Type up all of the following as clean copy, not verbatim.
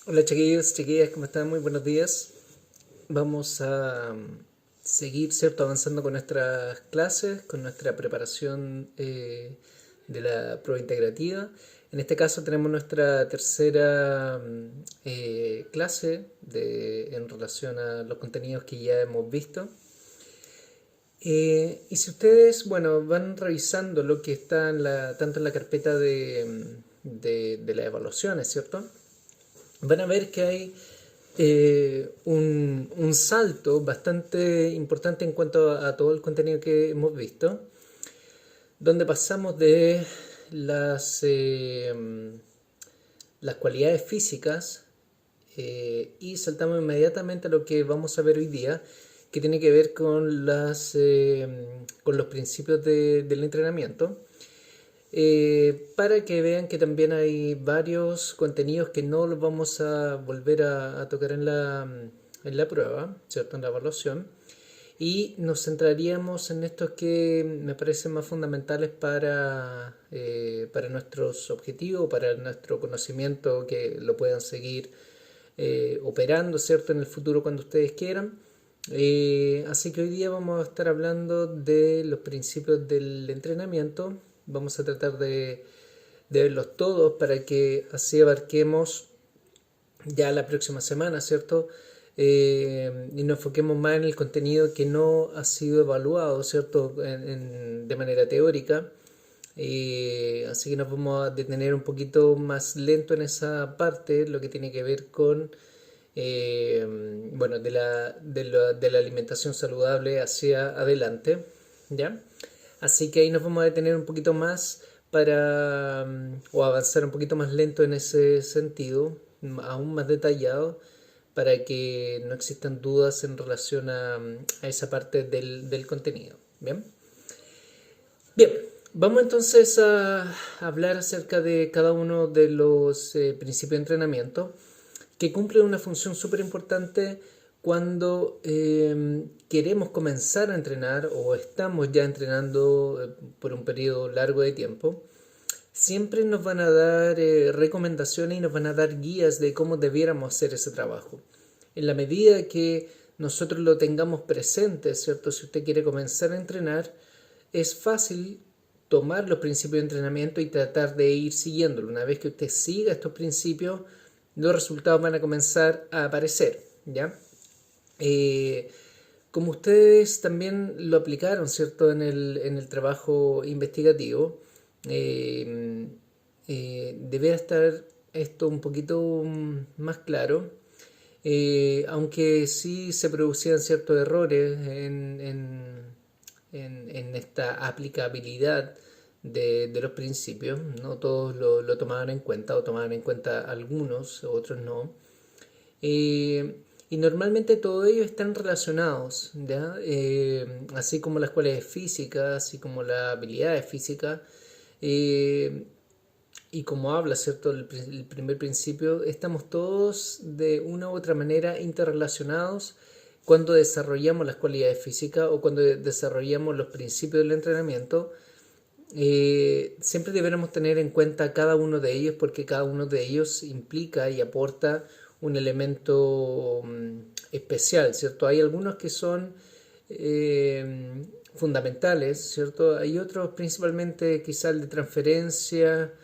Hola chiquillos, chiquillas, ¿cómo están? Muy buenos días. Vamos a seguir, ¿cierto? Avanzando con nuestras clases, con nuestra preparación de la prueba integrativa. En este caso tenemos nuestra tercera clase en relación a los contenidos que ya hemos visto. Y si ustedes, bueno, van revisando lo que está tanto en la carpeta de las evaluaciones, ¿cierto? Van a ver que hay un salto bastante importante en cuanto a todo el contenido que hemos visto, donde pasamos de las cualidades físicas y saltamos inmediatamente a lo que vamos a ver hoy día, que tiene que ver con los principios del entrenamiento. Para que vean que también hay varios contenidos que no los vamos a volver a tocar en la prueba, ¿cierto? En la evaluación. Y nos centraríamos en estos que me parecen más fundamentales para nuestros objetivos, para nuestro conocimiento, que lo puedan seguir operando, ¿cierto? En el futuro cuando ustedes quieran. Así que hoy día vamos a estar hablando de los principios del entrenamiento. Vamos a tratar de verlos todos para que así abarquemos ya la próxima semana, ¿cierto? Y nos enfoquemos más en el contenido que no ha sido evaluado, ¿cierto? De manera teórica. Así que nos vamos a detener un poquito más lento en esa parte, lo que tiene que ver con bueno, de la alimentación saludable hacia adelante, ¿ya? Así que ahí nos vamos a detener un poquito más o avanzar un poquito más lento en ese sentido, aún más detallado, para que no existan dudas en relación a esa parte del contenido, ¿bien? Bien, vamos entonces a hablar acerca de cada uno de los principios de entrenamiento que cumplen una función súper importante cuando queremos comenzar a entrenar o estamos ya entrenando por un periodo largo de tiempo. Siempre nos van a dar recomendaciones y nos van a dar guías de cómo debiéramos hacer ese trabajo. En la medida que nosotros lo tengamos presente, ¿cierto? Si usted quiere comenzar a entrenar, es fácil tomar los principios de entrenamiento y tratar de ir siguiéndolo. Una vez que usted siga estos principios, los resultados van a comenzar a aparecer, ¿ya? Eh, Como ustedes también lo aplicaron, ¿cierto? En el trabajo investigativo, eh, debería estar esto un poquito más claro, aunque sí se producían ciertos errores en esta aplicabilidad de los principios. No todos lo tomaban en cuenta o tomaban en cuenta algunos, otros no. Y normalmente todos ellos están relacionados, ¿ya? Así como las cualidades físicas, así como las habilidades físicas. eh, y como habla, ¿cierto? El primer principio, estamos todos de una u otra manera interrelacionados cuando desarrollamos las cualidades físicas o cuando desarrollamos los principios del entrenamiento. Siempre deberemos tener en cuenta cada uno de ellos porque cada uno de ellos implica y aporta un elemento especial, ¿cierto? Hay algunos que son fundamentales, ¿cierto? Hay otros, principalmente quizá el de transferencia,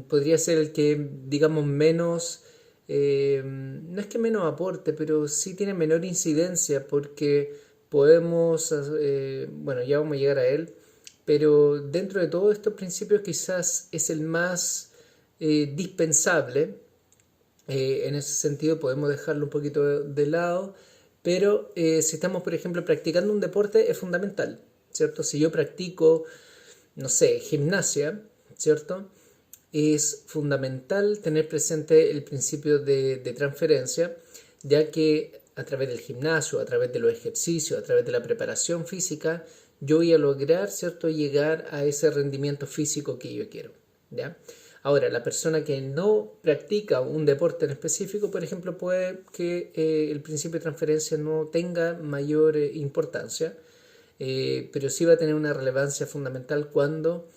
podría ser el que, digamos, menos, no es que menos aporte, pero sí tiene menor incidencia porque podemos, bueno, ya vamos a llegar a él, pero dentro de todos estos principios quizás es el más dispensable. En ese sentido podemos dejarlo un poquito de lado, pero si estamos, por ejemplo, practicando un deporte es fundamental, ¿cierto? Si yo practico, no sé, gimnasia, ¿cierto? Es fundamental tener presente el principio de transferencia, ya que a través del gimnasio, a través de los ejercicios, a través de la preparación física, yo voy a lograr, ¿cierto?, llegar a ese rendimiento físico que yo quiero, ¿ya? Ahora, la persona que no practica un deporte en específico, por ejemplo, puede que el principio de transferencia no tenga mayor importancia, pero sí va a tener una relevancia fundamental cuando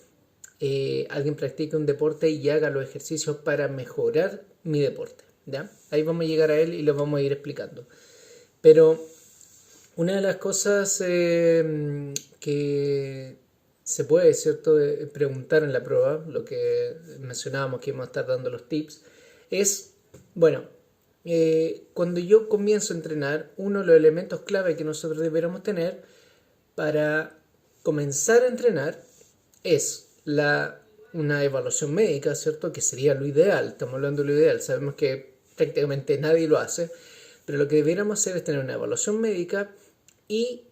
alguien practique un deporte y haga los ejercicios para mejorar mi deporte, ¿ya? Ahí vamos a llegar a él y lo vamos a ir explicando. Pero una de las cosas que se puede, ¿cierto?, preguntar en la prueba, lo que mencionábamos que íbamos a estar dando los tips, es, bueno, cuando yo comienzo a entrenar, uno de los elementos clave que nosotros deberíamos tener para comenzar a entrenar es una evaluación médica, ¿cierto? Que sería lo ideal, estamos hablando de lo ideal, sabemos que prácticamente nadie lo hace, pero lo que deberíamos hacer es tener una evaluación médica y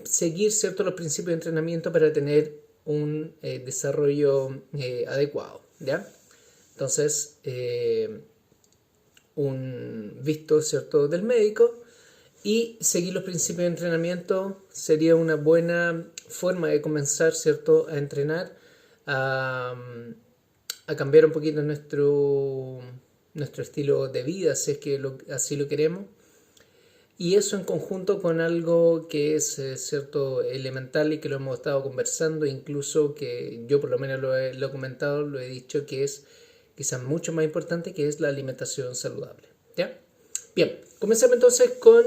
seguir, ¿cierto?, los principios de entrenamiento para tener un desarrollo adecuado, ¿ya? Entonces, un visto, ¿cierto?, del médico y seguir los principios de entrenamiento sería una buena forma de comenzar, ¿cierto?, a entrenar, a cambiar un poquito nuestro estilo de vida, si es que así lo queremos. Y eso en conjunto con algo que es cierto elemental y que lo hemos estado conversando, incluso que yo por lo menos lo he comentado, lo he dicho, que es quizás mucho más importante, que es la alimentación saludable, ¿ya? Bien, comencemos entonces con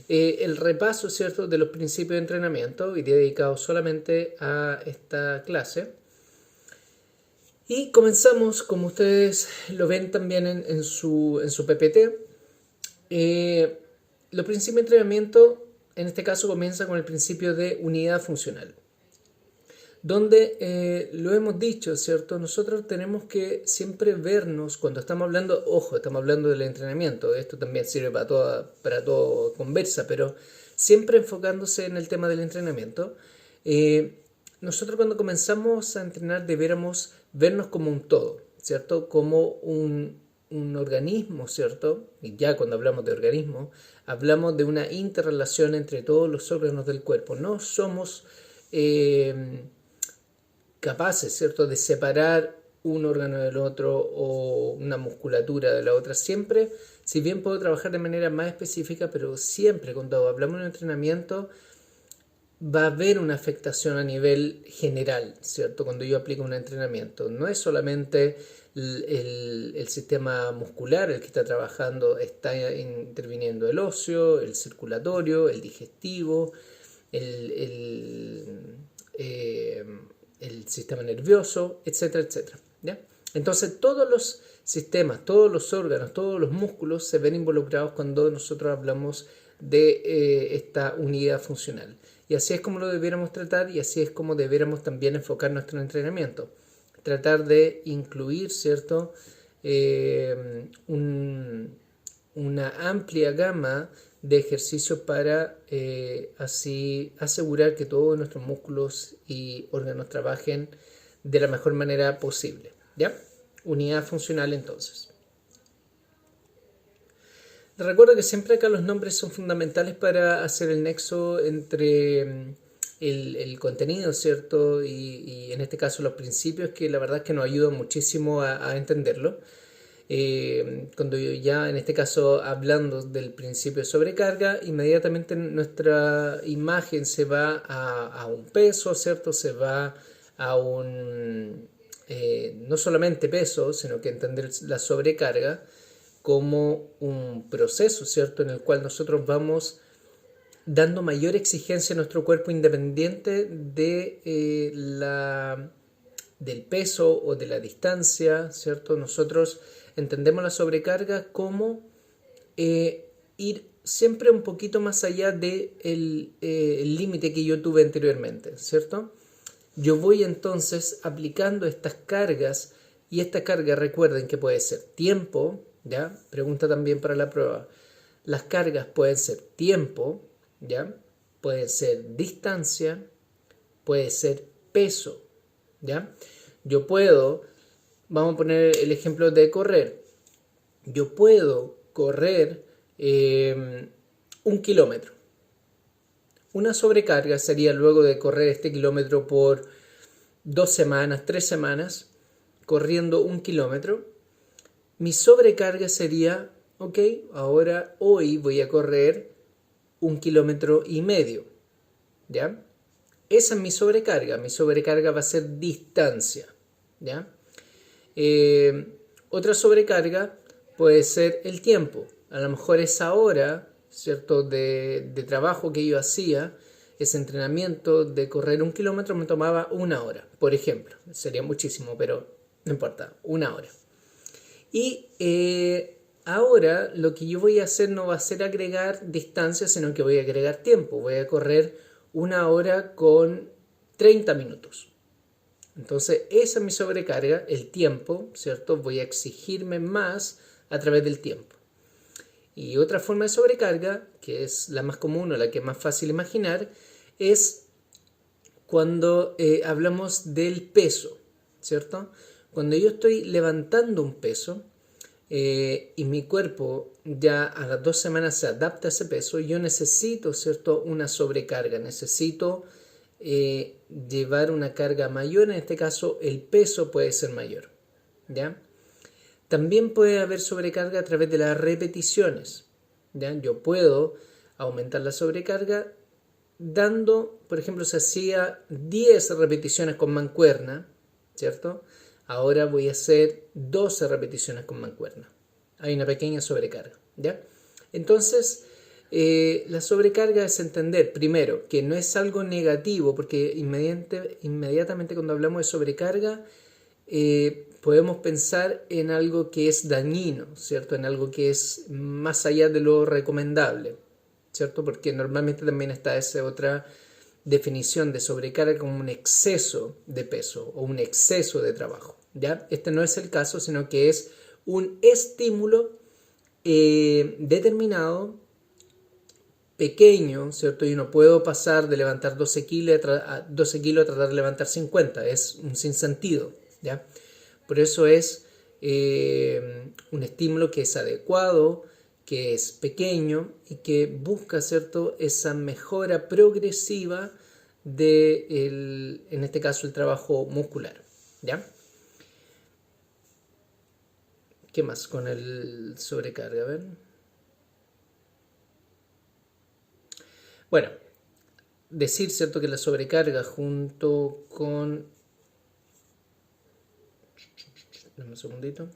el repaso, ¿cierto?, de los principios de entrenamiento, y dedicado solamente a esta clase. Y comenzamos, como ustedes lo ven también en su PPT, los principios de entrenamiento, en este caso, comienza con el principio de unidad funcional, donde lo hemos dicho, ¿cierto? Nosotros tenemos que siempre vernos, cuando estamos hablando, ojo, estamos hablando del entrenamiento, esto también sirve para toda conversa, pero siempre enfocándose en el tema del entrenamiento. Nosotros cuando comenzamos a entrenar debiéramos vernos como un todo, ¿cierto? Como un organismo, ¿cierto? Y ya cuando hablamos de organismo, hablamos de una interrelación entre todos los órganos del cuerpo. No somos capaces, ¿cierto?, de separar un órgano del otro o una musculatura de la otra. Siempre, si bien puedo trabajar de manera más específica, pero siempre cuando hablamos de un entrenamiento va a haber una afectación a nivel general, ¿cierto? Cuando yo aplico un entrenamiento, no es solamente el sistema muscular el que está trabajando, está interviniendo el óseo, el circulatorio, el digestivo, el sistema nervioso, etcétera, etcétera, ¿ya? Entonces todos los sistemas, todos los órganos, todos los músculos se ven involucrados cuando nosotros hablamos de esta unidad funcional. Y así es como lo debiéramos tratar, y así es como debiéramos también enfocar nuestro entrenamiento. Tratar de incluir, ¿cierto?, una amplia gama de ejercicios para así asegurar que todos nuestros músculos y órganos trabajen de la mejor manera posible, ¿ya? Unidad funcional, entonces. Recuerdo que siempre acá los nombres son fundamentales para hacer el nexo entre el contenido, ¿cierto? Y en este caso los principios, que la verdad es que nos ayudan muchísimo a entenderlo. Cuando ya en este caso hablando del principio de sobrecarga, inmediatamente nuestra imagen se va a un peso, ¿cierto? Se va a un no solamente peso, sino que entender la sobrecarga como un proceso, ¿cierto?, en el cual nosotros vamos dando mayor exigencia a nuestro cuerpo independiente del peso o de la distancia, ¿cierto? Nosotros entendemos la sobrecarga como ir siempre un poquito más allá del límite que yo tuve anteriormente, ¿cierto? Yo voy entonces aplicando estas cargas, y esta carga, recuerden que puede ser tiempo, ¿ya? Pregunta también para la prueba. Las cargas pueden ser tiempo, ¿ya? Puede ser distancia, puede ser peso, ¿ya? Yo puedo, vamos a poner el ejemplo de correr. Yo puedo correr 1 kilómetro. Una sobrecarga sería luego de correr este kilómetro por 2 semanas, 3 semanas, corriendo 1 kilómetro. Mi sobrecarga sería, ok, ahora hoy voy a correr 1,5 kilómetros, ¿ya? esa es mi sobrecarga va a ser distancia, ¿ya? Otra sobrecarga puede ser el tiempo, a lo mejor esa hora, ¿cierto? De trabajo que yo hacía, ese entrenamiento de correr 1 kilómetro me tomaba 1 hora, por ejemplo, sería muchísimo, pero no importa, 1 hora. Y ahora lo que yo voy a hacer no va a ser agregar distancia, sino que voy a agregar tiempo. Voy a correr 1 hora con 30 minutos. Entonces esa es mi sobrecarga, el tiempo, ¿cierto? Voy a exigirme más a través del tiempo. Y otra forma de sobrecarga, que es la más común o la que es más fácil imaginar, es cuando hablamos del peso, ¿cierto? Cuando yo estoy levantando un peso y mi cuerpo ya a las 2 semanas se adapta a ese peso, yo necesito, ¿cierto?, una sobrecarga, necesito llevar una carga mayor, en este caso el peso puede ser mayor, ¿ya? También puede haber sobrecarga a través de las repeticiones, ¿ya? Yo puedo aumentar la sobrecarga dando, por ejemplo, se hacía 10 repeticiones con mancuerna, ¿cierto? Ahora voy a hacer 12 repeticiones con mancuerna. Hay una pequeña sobrecarga, ¿ya? Entonces, la sobrecarga es entender, primero, que no es algo negativo, porque inmediatamente cuando hablamos de sobrecarga, podemos pensar en algo que es dañino, ¿cierto? En algo que es más allá de lo recomendable, ¿cierto? Porque normalmente también está esa otra definición de sobrecarga como un exceso de peso o un exceso de trabajo, ¿ya? Este no es el caso, sino que es un estímulo determinado, pequeño, ¿cierto? Yo no puedo pasar de levantar 12 kilos a tratar de levantar 50, es un sinsentido, ¿ya? Por eso es un estímulo que es adecuado, que es pequeño y que busca, ¿cierto?, esa mejora progresiva de, en este caso, el trabajo muscular, ¿ya? ¿Qué más con el sobrecarga? A ver. Bueno, decir, ¿cierto?, que la sobrecarga junto con... Dame un segundito.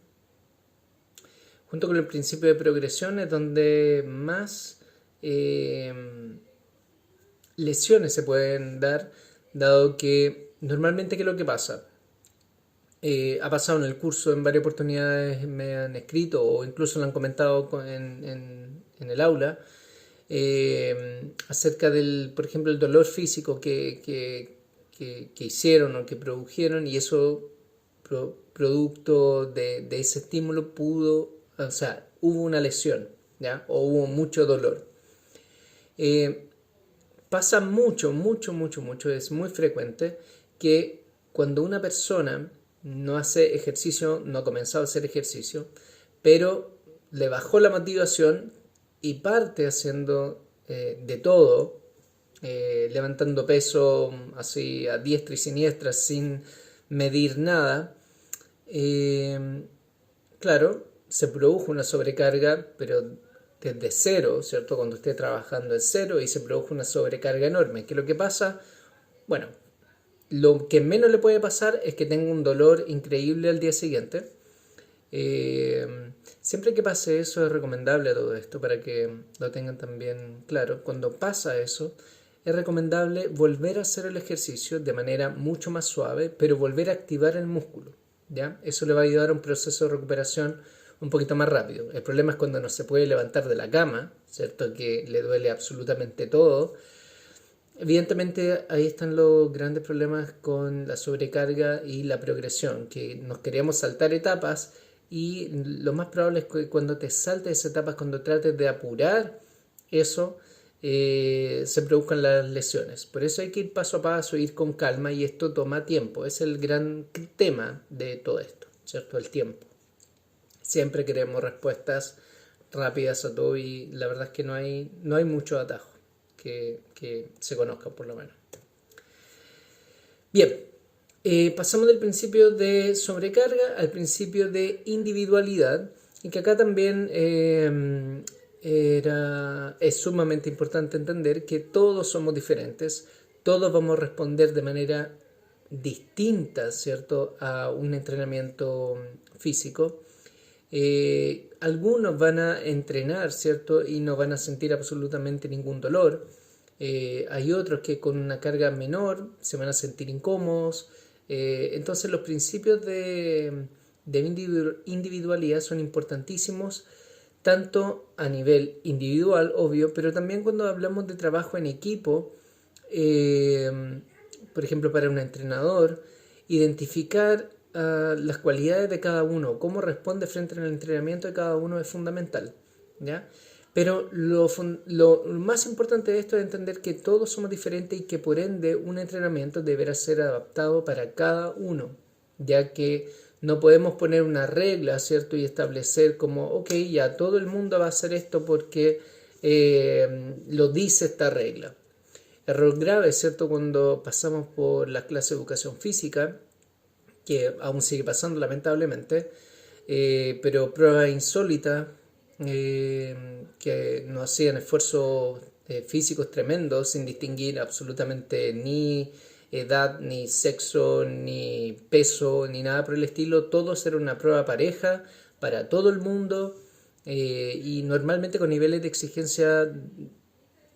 Junto con el principio de progresión es donde más lesiones se pueden dar, dado que normalmente, ¿qué es lo que pasa? Ha pasado en el curso, en varias oportunidades me han escrito o incluso lo han comentado en el aula, acerca del, por ejemplo, el dolor físico que hicieron o que produjeron, y eso producto de ese estímulo o sea, hubo una lesión, ¿ya? O hubo mucho dolor. Pasa mucho, es muy frecuente que cuando una persona no hace ejercicio, no ha comenzado a hacer ejercicio, pero le bajó la motivación y parte haciendo de todo, levantando peso así a diestra y siniestra sin medir nada, claro, se produjo una sobrecarga, pero desde cero, ¿cierto? Cuando esté trabajando en cero, y se produjo una sobrecarga enorme. ¿Qué es lo que pasa? Bueno, lo que menos le puede pasar es que tenga un dolor increíble al día siguiente. Siempre que pase eso es recomendable a todo esto, para que lo tengan también claro. Cuando pasa eso, es recomendable volver a hacer el ejercicio de manera mucho más suave, pero volver a activar el músculo, ¿ya? Eso le va a ayudar a un proceso de recuperación un poquito más rápido. El problema es cuando no se puede levantar de la cama, ¿cierto? Que le duele absolutamente todo. Evidentemente ahí están los grandes problemas con la sobrecarga y la progresión, que nos queremos saltar etapas, y lo más probable es que cuando te saltes esas etapas, cuando trates de apurar eso, se produzcan las lesiones. Por eso hay que ir paso a paso, ir con calma, y esto toma tiempo. Es el gran tema de todo esto, ¿cierto? El tiempo. Siempre queremos respuestas rápidas a todo, y la verdad es que no hay mucho atajo que se conozca, por lo menos. Bien, pasamos del principio de sobrecarga al principio de individualidad, y que acá también es sumamente importante entender que todos somos diferentes, todos vamos a responder de manera distinta, ¿cierto?, a un entrenamiento físico. Algunos van a entrenar, ¿cierto?, y no van a sentir absolutamente ningún dolor. Hay otros que con una carga menor se van a sentir incómodos. Entonces los principios de individualidad son importantísimos, tanto a nivel individual, obvio, pero también cuando hablamos de trabajo en equipo, por ejemplo, para un entrenador, identificar las cualidades de cada uno, cómo responde frente al entrenamiento de cada uno es fundamental, ¿ya? Pero lo más importante de esto es entender que todos somos diferentes y que por ende un entrenamiento deberá ser adaptado para cada uno, ya que no podemos poner una regla, ¿cierto? Y establecer como, ok, ya todo el mundo va a hacer esto porque lo dice esta regla. Error grave, ¿cierto? Cuando pasamos por las clases de educación física, que aún sigue pasando lamentablemente, pero pruebas insólitas que nos hacían esfuerzos físicos tremendos sin distinguir absolutamente ni edad, ni sexo, ni peso, ni nada por el estilo. Todos era una prueba pareja para todo el mundo y normalmente con niveles de exigencia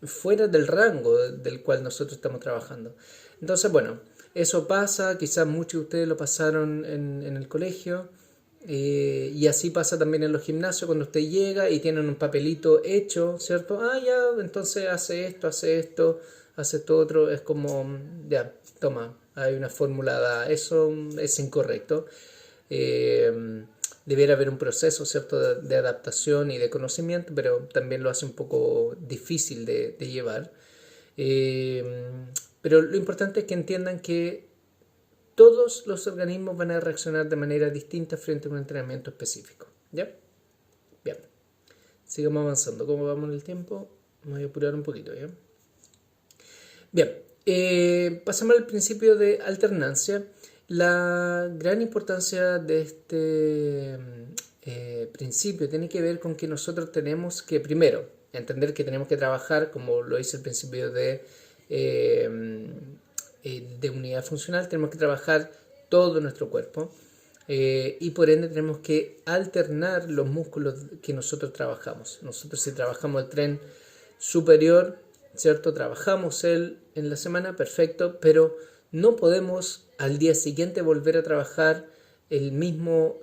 fuera del rango del cual nosotros estamos trabajando. Entonces, bueno, eso pasa, quizás muchos de ustedes lo pasaron en el colegio, y así pasa también en los gimnasios cuando usted llega y tienen un papelito hecho, ¿cierto? Ah, ya, entonces hace esto, hace esto otro, es como, ya, toma, hay una fórmula dada. Eso es incorrecto. Debería haber un proceso, ¿cierto?, de adaptación y de conocimiento, pero también lo hace un poco difícil de llevar. Pero lo importante es que entiendan que todos los organismos van a reaccionar de manera distinta frente a un entrenamiento específico. ¿Ya? Bien. Sigamos avanzando. ¿Cómo vamos en el tiempo? Me voy a apurar un poquito, ¿ya? Bien. Pasamos al principio de alternancia. La gran importancia de este principio tiene que ver con que nosotros tenemos que, primero, entender que tenemos que trabajar, como lo dice el principio de unidad funcional, tenemos que trabajar todo nuestro cuerpo y por ende tenemos que alternar los músculos que nosotros trabajamos. Nosotros, si trabajamos el tren superior, ¿cierto?, trabajamos él en la semana, perfecto, pero no podemos al día siguiente volver a trabajar el mismo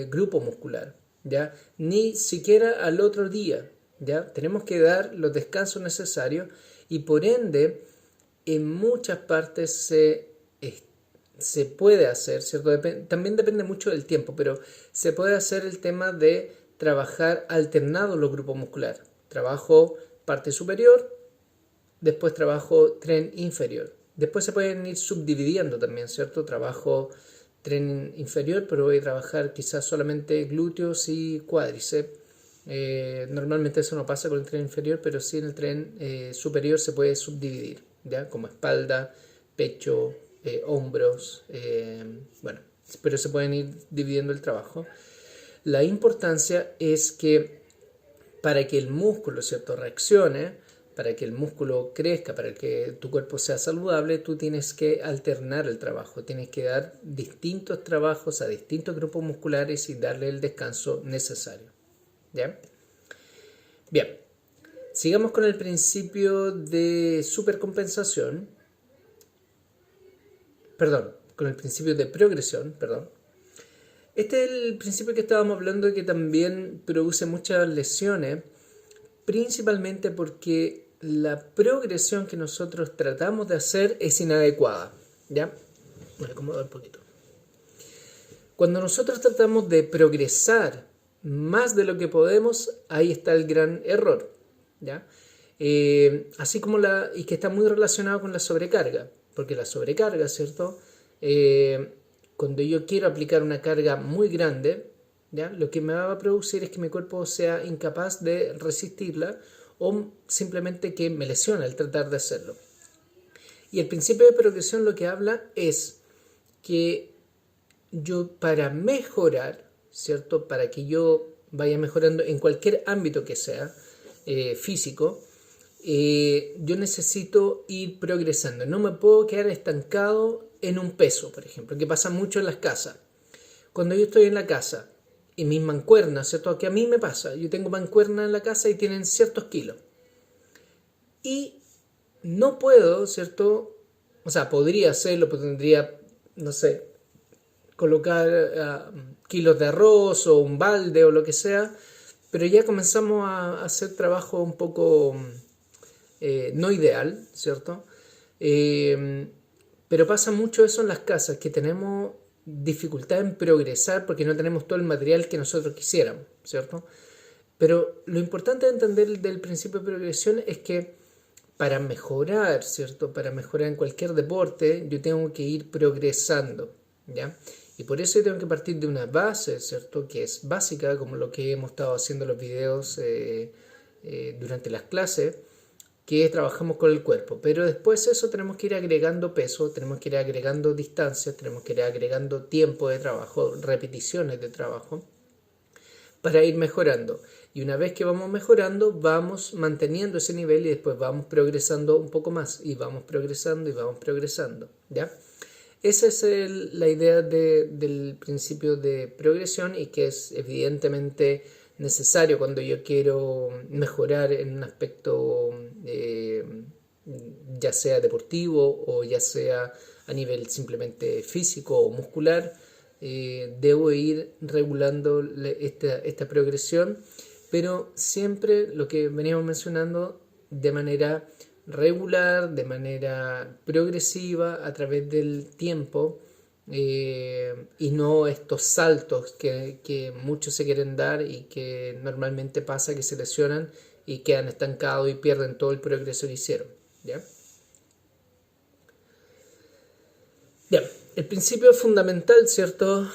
grupo muscular, ¿ya? Ni siquiera al otro día, ¿ya? Tenemos que dar los descansos necesarios y por ende en muchas partes se puede hacer, ¿cierto? También depende mucho del tiempo, pero se puede hacer el tema de trabajar alternado los grupos musculares. Trabajo parte superior, después trabajo tren inferior. Después se pueden ir subdividiendo también, ¿cierto? Trabajo tren inferior, pero voy a trabajar quizás solamente glúteos y cuádriceps. Normalmente eso no pasa con el tren inferior, pero sí en el tren superior se puede subdividir, ¿ya? Como espalda, pecho, hombros, bueno, pero se pueden ir dividiendo el trabajo. La importancia es que para que el músculo, ¿cierto?, reaccione, para que el músculo crezca, para que tu cuerpo sea saludable, tú tienes que alternar el trabajo, tienes que dar distintos trabajos a distintos grupos musculares y darle el descanso necesario. ¿Ya? Bien, sigamos con el principio de supercompensación, con el principio de progresión, Este es el principio que estábamos hablando y que también produce muchas lesiones, principalmente porque la progresión que nosotros tratamos de hacer es inadecuada, ¿ya? Me acomodo un poquito. Cuando nosotros tratamos de progresar más de lo que podemos, ahí está el gran error, ¿ya? Así como y que está muy relacionado con la sobrecarga, porque la sobrecarga, ¿cierto? Cuando yo quiero aplicar una carga muy grande, ¿ya?, lo que me va a producir es que mi cuerpo sea incapaz de resistirla o simplemente que me lesiona al tratar de hacerlo. Y el principio de progresión lo que habla es que yo, para mejorar, ¿cierto?, para que yo vaya mejorando en cualquier ámbito que sea físico, yo necesito ir progresando. No me puedo quedar estancado en un peso, por ejemplo, que pasa mucho en las casas. Cuando yo estoy en la casa y mis mancuernas, ¿cierto? Que a mí me pasa, yo tengo mancuernas en la casa y tienen ciertos kilos. Y no puedo, ¿cierto? O sea, podría hacerlo, pues tendría, no sé, colocar kilos de arroz o un balde o lo que sea, pero ya comenzamos a hacer trabajo un poco no ideal, ¿cierto? Eh, pero pasa mucho eso en las casas, que tenemos dificultad en progresar porque no tenemos todo el material que nosotros quisiéramos, ¿cierto? Pero lo importante de entender del principio de progresión es que para mejorar, ¿cierto? Para mejorar en cualquier deporte, yo tengo que ir progresando, ¿ya? Y por eso yo tengo que partir de una base, ¿cierto? Que es básica, como lo que hemos estado haciendo en los videos durante las clases, que trabajamos con el cuerpo. Pero después eso tenemos que ir agregando peso, tenemos que ir agregando distancias, tenemos que ir agregando tiempo de trabajo, repeticiones de trabajo, para ir mejorando. Y una vez que vamos mejorando, vamos manteniendo ese nivel y después vamos progresando un poco más. Y vamos progresando y vamos progresando, ¿ya? Esa es la idea del principio de progresión y que es evidentemente necesario cuando yo quiero mejorar en un aspecto ya sea deportivo o ya sea a nivel simplemente físico o muscular. Debo ir regulando esta progresión, pero siempre lo que veníamos mencionando de manera regular, de manera progresiva a través del tiempo, y no estos saltos que muchos se quieren dar y que normalmente pasa que se lesionan y quedan estancados y pierden todo el progreso que hicieron, ¿ya? Ya, el principio fundamental, ¿cierto?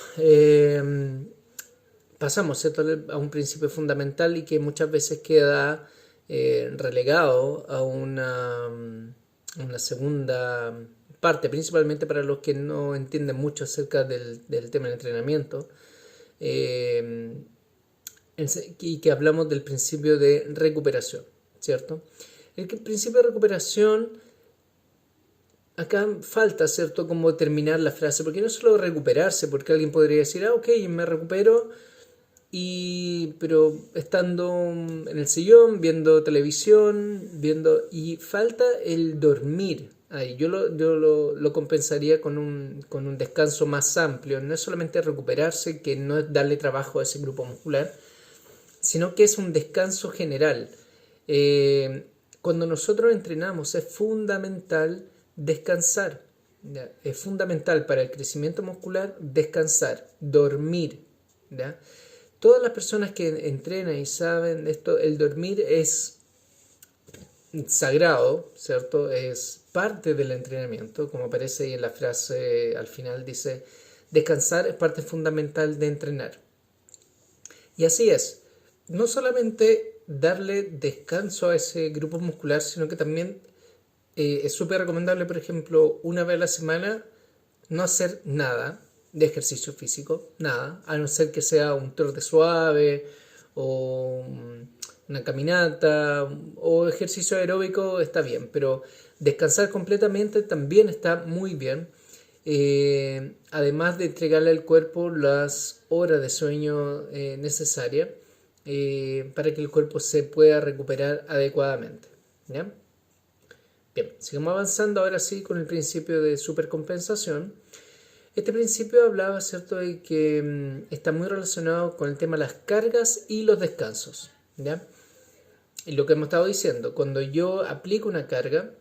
Pasamos, ¿cierto? A un principio fundamental y que muchas veces queda relegado a una segunda parte, principalmente para los que no entienden mucho acerca del tema del entrenamiento, eh, y que hablamos del principio de recuperación, ¿cierto? El principio de recuperación, acá falta, ¿cierto?, como terminar la frase, porque no es solo recuperarse, porque alguien podría decir, ok, me recupero, pero estando en el sillón, viendo televisión, y falta el dormir. Ahí, yo lo compensaría con un descanso más amplio. No es solamente recuperarse, que no es darle trabajo a ese grupo muscular, sino que es un descanso general. Cuando nosotros entrenamos es fundamental descansar. ¿Ya? Es fundamental para el crecimiento muscular descansar, dormir. ¿Ya? Todas las personas que entrenan y saben esto, el dormir es sagrado, ¿cierto? Es parte del entrenamiento, como aparece ahí en la frase al final, dice, descansar es parte fundamental de entrenar. Y así es, no solamente darle descanso a ese grupo muscular, sino que también es súper recomendable, por ejemplo, una vez a la semana no hacer nada de ejercicio físico, nada, a no ser que sea un trote suave o una caminata o ejercicio aeróbico, está bien, pero descansar completamente también está muy bien. Además de entregarle al cuerpo las horas de sueño necesarias para que el cuerpo se pueda recuperar adecuadamente, ¿ya? Bien, sigamos avanzando ahora sí con el principio de supercompensación. Este principio hablaba, ¿cierto?, de que está muy relacionado con el tema de las cargas y los descansos, ¿ya? Y lo que hemos estado diciendo, cuando yo aplico una carga,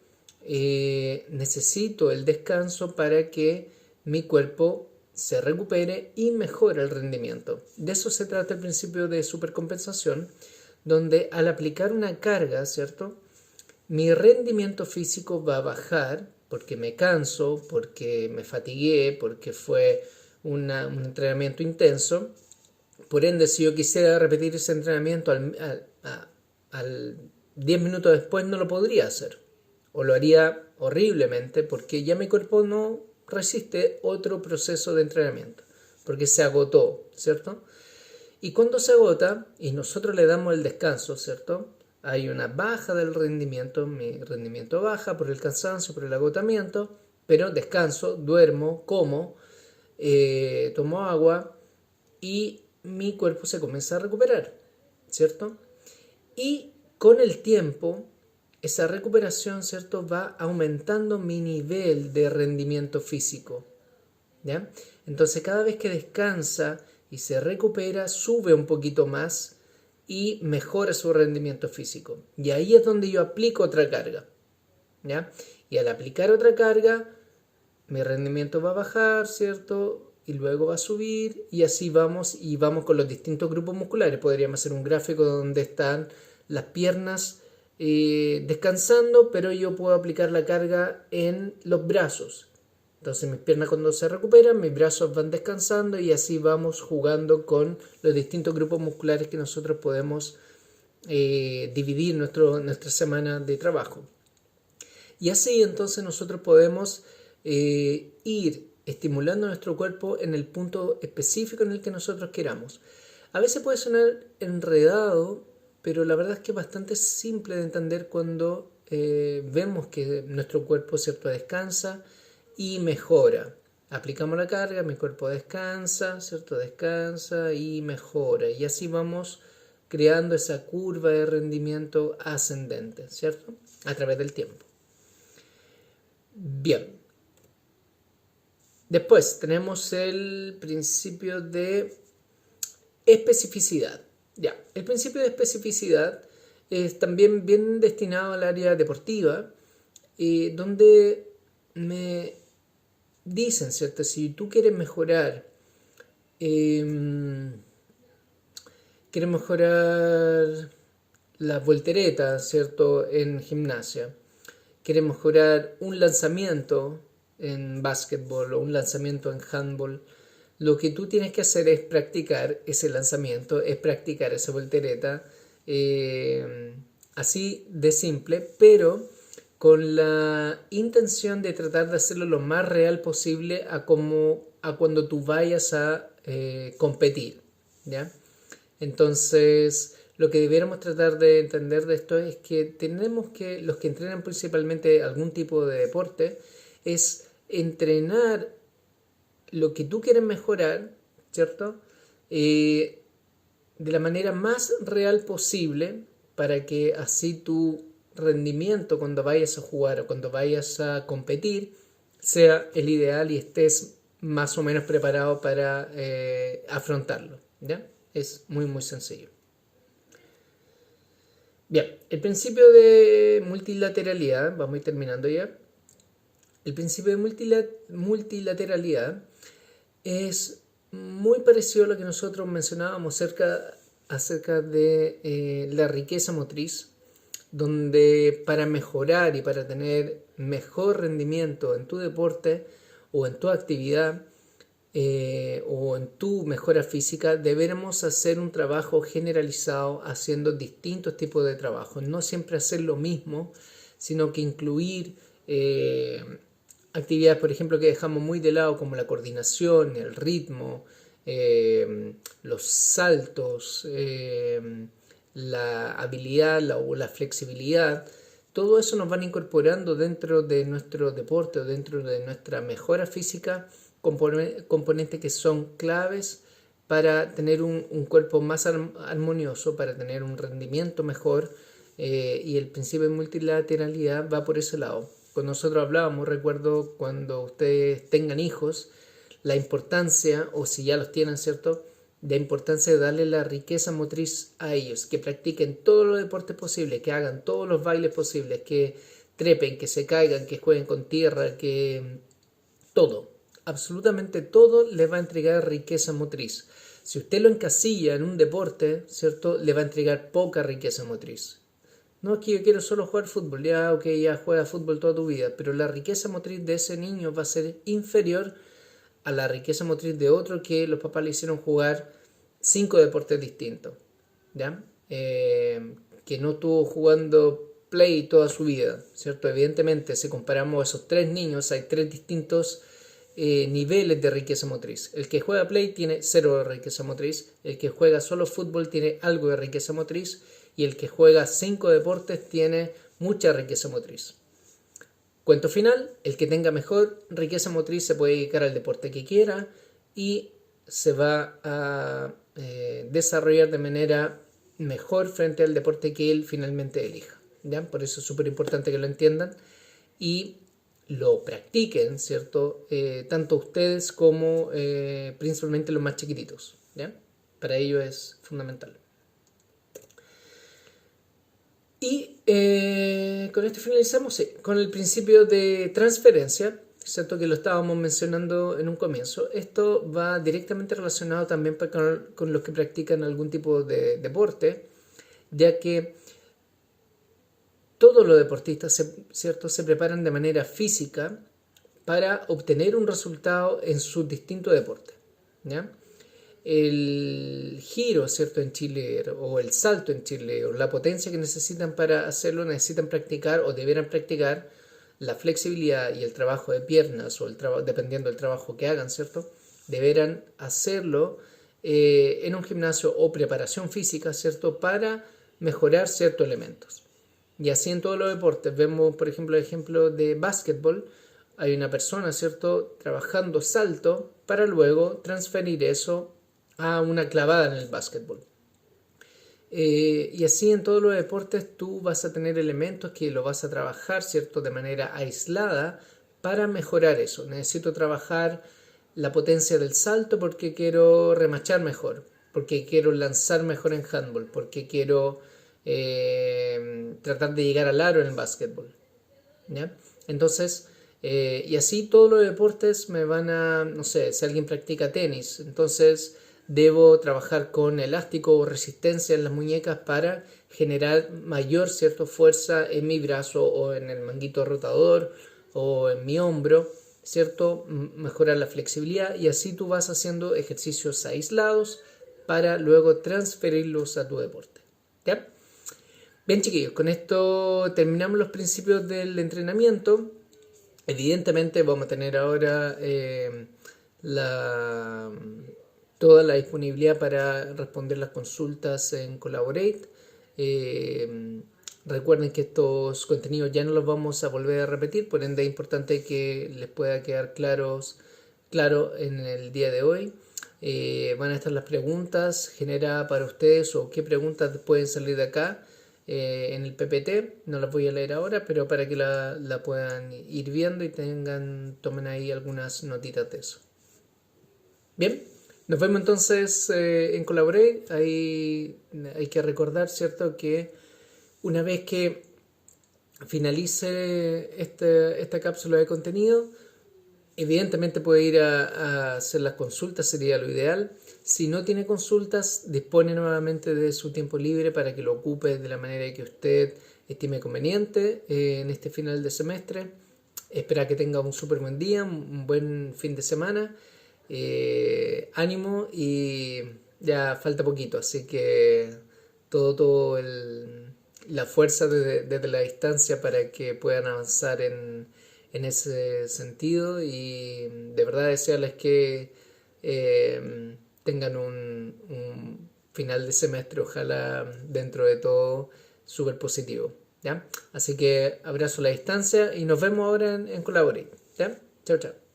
necesito el descanso para que mi cuerpo se recupere y mejore el rendimiento. De eso se trata el principio de supercompensación, donde al aplicar una carga, ¿cierto?, mi rendimiento físico va a bajar porque me canso, porque me fatigué, porque fue un entrenamiento intenso. Por ende, si yo quisiera repetir ese entrenamiento al 10 minutos después, no lo podría hacer. O lo haría horriblemente porque ya mi cuerpo no resiste otro proceso de entrenamiento, porque se agotó, ¿cierto? Y cuando se agota y nosotros le damos el descanso, ¿cierto?, hay una baja del rendimiento, mi rendimiento baja por el cansancio, por el agotamiento, pero descanso, duermo, como, tomo agua y mi cuerpo se comienza a recuperar, ¿cierto? Y con el tiempo, esa recuperación, ¿cierto?, va aumentando mi nivel de rendimiento físico, ¿ya? Entonces cada vez que descansa y se recupera, sube un poquito más y mejora su rendimiento físico. Y ahí es donde yo aplico otra carga, ¿ya? Y al aplicar otra carga, mi rendimiento va a bajar, ¿cierto? Y luego va a subir y así vamos y vamos con los distintos grupos musculares. Podríamos hacer un gráfico donde están las piernas descansando, pero yo puedo aplicar la carga en los brazos. Entonces mis piernas cuando se recuperan, mis brazos van descansando y así vamos jugando con los distintos grupos musculares que nosotros podemos dividir nuestra semana de trabajo. Y así entonces nosotros podemos ir estimulando nuestro cuerpo en el punto específico en el que nosotros queramos. A veces puede sonar enredado, pero la verdad es que es bastante simple de entender cuando vemos que nuestro cuerpo, ¿cierto?, descansa y mejora. Aplicamos la carga, mi cuerpo descansa, ¿cierto? Descansa y mejora. Y así vamos creando esa curva de rendimiento ascendente, ¿cierto? A través del tiempo. Bien. Después tenemos el principio de especificidad. Ya, el principio de especificidad es también bien destinado al área deportiva, donde me dicen, ¿cierto? Si tú quieres mejorar la voltereta, ¿cierto?, en gimnasia, quieres mejorar un lanzamiento en básquetbol o un lanzamiento en handball, lo que tú tienes que hacer es practicar ese lanzamiento, es practicar esa voltereta, así de simple, pero con la intención de tratar de hacerlo lo más real posible a cuando tú vayas a competir, ¿ya? Entonces, lo que debiéramos tratar de entender de esto es que tenemos que, los que entrenan principalmente algún tipo de deporte, es entrenar lo que tú quieres mejorar, ¿cierto? De la manera más real posible para que así tu rendimiento cuando vayas a jugar o cuando vayas a competir sea el ideal y estés más o menos preparado para afrontarlo, ¿ya? Es muy muy sencillo. Bien, el principio de multilateralidad, vamos a ir terminando ya. El principio de multilateralidad es muy parecido a lo que nosotros mencionábamos acerca de la riqueza motriz, donde para mejorar y para tener mejor rendimiento en tu deporte o en tu actividad o en tu mejora física, deberemos hacer un trabajo generalizado haciendo distintos tipos de trabajo. No siempre hacer lo mismo, sino que incluir actividades, por ejemplo, que dejamos muy de lado, como la coordinación, el ritmo, los saltos, la habilidad o la flexibilidad. Todo eso nos van incorporando dentro de nuestro deporte o dentro de nuestra mejora física, componentes que son claves para tener un cuerpo más armonioso, para tener un rendimiento mejor, y el principio de multilateralidad va por ese lado. Cuando nosotros hablábamos, recuerdo cuando ustedes tengan hijos, la importancia, o si ya los tienen, ¿cierto?, la importancia de darle la riqueza motriz a ellos, que practiquen todos los deportes posibles, que hagan todos los bailes posibles, que trepen, que se caigan, que jueguen con tierra, que todo, absolutamente todo le va a entregar riqueza motriz. Si usted lo encasilla en un deporte, ¿cierto?, le va a entregar poca riqueza motriz. No es que yo quiero solo jugar fútbol, ya ok, ya juega fútbol toda tu vida, pero la riqueza motriz de ese niño va a ser inferior a la riqueza motriz de otro que los papás le hicieron jugar 5 deportes distintos, ¿ya? Que no estuvo jugando play toda su vida, ¿cierto? Evidentemente, si comparamos a esos 3 niños, hay 3 distintos niveles de riqueza motriz. El que juega Play tiene 0 de riqueza motriz, el que juega solo fútbol tiene algo de riqueza motriz y el que juega 5 deportes tiene mucha riqueza motriz. Cuento final, el que tenga mejor riqueza motriz se puede dedicar al deporte que quiera y se va a desarrollar de manera mejor frente al deporte que él finalmente elija, ¿ya? Por eso es súper importante que lo entiendan y lo practiquen, ¿cierto? Tanto ustedes como principalmente los más chiquititos, ¿ya? Para ello es fundamental. Y con esto finalizamos, sí, con el principio de transferencia, ¿cierto? Que lo estábamos mencionando en un comienzo. Esto va directamente relacionado también con los que practican algún tipo de deporte, ya que todos los deportistas, ¿cierto?, se preparan de manera física para obtener un resultado en sus distintos deportes, ¿ya? El giro, ¿cierto?, en Chile o el salto en Chile o la potencia que necesitan para hacerlo, necesitan practicar o deberán practicar la flexibilidad y el trabajo de piernas o dependiendo del trabajo que hagan, ¿cierto? Deberán hacerlo en un gimnasio o preparación física, ¿cierto?, para mejorar ciertos elementos. Y así en todos los deportes. Vemos, por ejemplo, el ejemplo de básquetbol. Hay una persona, ¿cierto?, trabajando salto para luego transferir eso a una clavada en el básquetbol. Y así en todos los deportes tú vas a tener elementos que lo vas a trabajar, ¿cierto?, de manera aislada para mejorar eso. Necesito trabajar la potencia del salto porque quiero remachar mejor, porque quiero lanzar mejor en handball, porque quiero tratar de llegar al aro en el básquetbol, ¿ya? Entonces, y así todos los deportes me van a, no sé, si alguien practica tenis, entonces debo trabajar con elástico o resistencia en las muñecas para generar mayor, ¿cierto?, fuerza en mi brazo o en el manguito rotador o en mi hombro, ¿cierto? Mejorar la flexibilidad y así tú vas haciendo ejercicios aislados para luego transferirlos a tu deporte, ¿ya? Bien, chiquillos, con esto terminamos los principios del entrenamiento. Evidentemente vamos a tener ahora toda la disponibilidad para responder las consultas en Collaborate. Recuerden que estos contenidos ya no los vamos a volver a repetir, por ende es importante que les pueda quedar claro en el día de hoy. Van a estar las preguntas generadas para ustedes o qué preguntas pueden salir de acá en el PPT. No las voy a leer ahora, pero para que la puedan ir viendo y tomen ahí algunas notitas de eso. Bien, nos vemos entonces en Collaborate. Ahí hay que recordar, ¿cierto?, que una vez que finalice esta cápsula de contenido, evidentemente puede ir a hacer las consultas, sería lo ideal. Si no tiene consultas, dispone nuevamente de su tiempo libre para que lo ocupe de la manera que usted estime conveniente en este final de semestre. Espero que tenga un súper buen día, un buen fin de semana. Ánimo y ya falta poquito, así que la fuerza desde la distancia para que puedan avanzar en ese sentido y de verdad desearles que tengan un final de semestre, ojalá dentro de todo súper positivo, ¿ya? Así que abrazo a la distancia y nos vemos ahora en Collaborate, ¿ya? Chao, chao.